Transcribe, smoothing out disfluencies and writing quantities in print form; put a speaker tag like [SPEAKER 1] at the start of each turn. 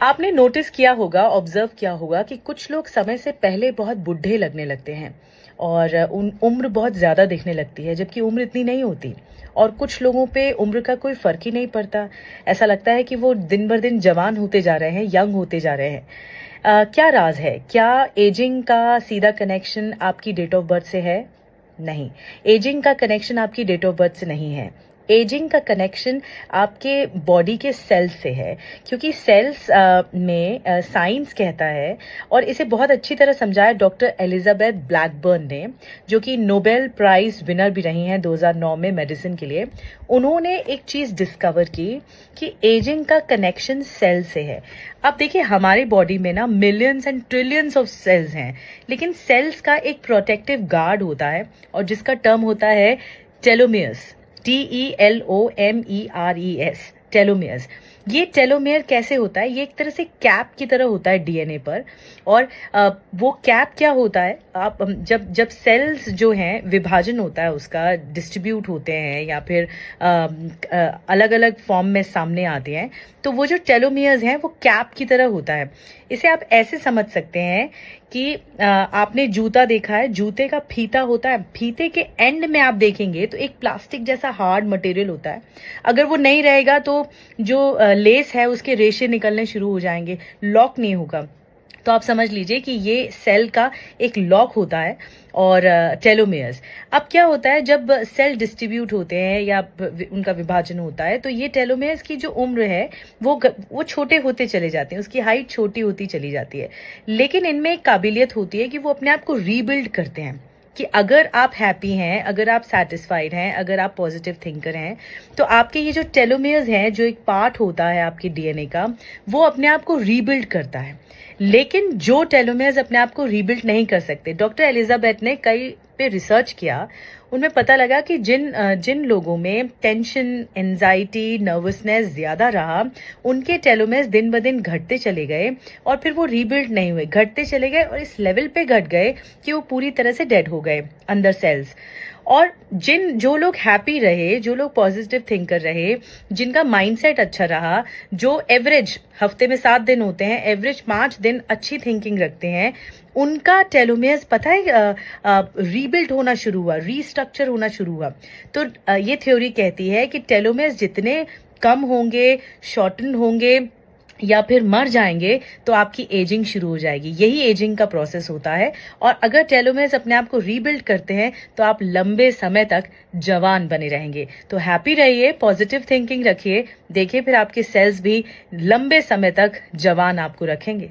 [SPEAKER 1] आपने नोटिस किया होगा, ऑब्जर्व किया होगा कि कुछ लोग समय से पहले बहुत बूढ़े लगने लगते हैं और उन उम्र बहुत ज़्यादा दिखने लगती है, जबकि उम्र इतनी नहीं होती। और कुछ लोगों पे उम्र का कोई फ़र्क ही नहीं पड़ता। ऐसा लगता है कि वो दिन बर दिन जवान होते जा रहे हैं, यंग होते जा रहे हैं। क्या राज़ है? क्या एजिंग का सीधा कनेक्शन आपकी डेट ऑफ बर्थ से है? नहीं, एजिंग का कनेक्शन आपकी डेट ऑफ बर्थ से नहीं है। एजिंग का कनेक्शन आपके बॉडी के सेल्स से है, क्योंकि सेल्स में साइंस कहता है, और इसे बहुत अच्छी तरह समझाया डॉक्टर एलिजाबेथ ब्लैकबर्न ने, जो कि नोबेल प्राइज विनर भी रही हैं 2009 में मेडिसिन के लिए। उन्होंने एक चीज़ डिस्कवर की कि एजिंग का कनेक्शन सेल से है। अब देखिए, हमारी बॉडी में ना millions and trillions of cells हैं, लेकिन सेल्स का एक प्रोटेक्टिव गार्ड होता है, और जिसका टर्म होता है टेलोमियर्स। TELOMERES, telomeres. ये टेलोमेयर कैसे होता है? ये एक तरह से कैप की तरह होता है डीएनए पर। और वो कैप क्या होता है? आप जब जब सेल्स जो हैं, विभाजन होता है उसका, डिस्ट्रीब्यूट होते हैं या फिर अलग अलग फॉर्म में सामने आते हैं, तो वो जो टेलोमियर्स हैं वो कैप की तरह होता है। इसे आप ऐसे समझ सकते हैं कि आपने जूता देखा है, जूते का फीता होता है, फीते के एंड में आप देखेंगे तो एक प्लास्टिक जैसा हार्ड मटेरियल होता है। अगर वो नहीं रहेगा तो जो लेस है उसके रेशे निकलने शुरू हो जाएंगे, लॉक नहीं होगा। तो आप समझ लीजिए कि ये सेल का एक लॉक होता है। और टेलोमेयर्स, अब क्या होता है जब सेल डिस्ट्रीब्यूट होते हैं या उनका विभाजन होता है, तो ये टेलोमेयर्स की जो उम्र है वो छोटे होते चले जाते हैं, उसकी हाइट छोटी होती चली जाती है। लेकिन इनमें एक काबिलियत होती है कि वो अपने आप को रीबिल्ड करते हैं, कि अगर आप हैप्पी हैं, अगर आप सेटिस्फाइड हैं, अगर आप पॉजिटिव थिंकर हैं, तो आपके ये जो टेलोमेयर्स हैं, जो एक पार्ट होता है आपके डीएनए का, वो अपने आप को रीबिल्ड करता है। लेकिन जो टेलोमेयर्स अपने आप को रीबिल्ड नहीं कर सकते, डॉक्टर एलिजाबेथ ने कई पे रिसर्च किया, उनमें पता लगा कि जिन लोगों में टेंशन, एंजाइटी, नर्वसनेस ज़्यादा रहा, उनके टेलोमेयर्स दिन ब दिन घटते चले गए, और फिर वो रीबिल्ड नहीं हुए, घटते चले गए, और इस लेवल पे घट गए कि वो पूरी तरह से डेड हो गए अंदर सेल्स। और जो लोग हैप्पी रहे, जो लोग पॉजिटिव थिंकर रहे, जिनका माइंडसेट अच्छा रहा, जो एवरेज हफ्ते में 7 दिन होते हैं, एवरेज 5 दिन अच्छी थिंकिंग रखते हैं, उनका टेलोमेयर्स पता है रीबिल्ड होना शुरू हुआ, रीस्ट्रक्चर होना शुरू हुआ। तो ये थ्योरी कहती है कि टेलोमेयर्स जितने कम होंगे, शॉर्टन होंगे या फिर मर जाएंगे, तो आपकी एजिंग शुरू हो जाएगी। यही एजिंग का प्रोसेस होता है। और अगर टेलोमेयर्स अपने आप को रीबिल्ड करते हैं, तो आप लंबे समय तक जवान बने रहेंगे। तो हैप्पी रहिए, पॉजिटिव थिंकिंग रखिए, देखिए फिर आपके सेल्स भी लंबे समय तक जवान आपको रखेंगे।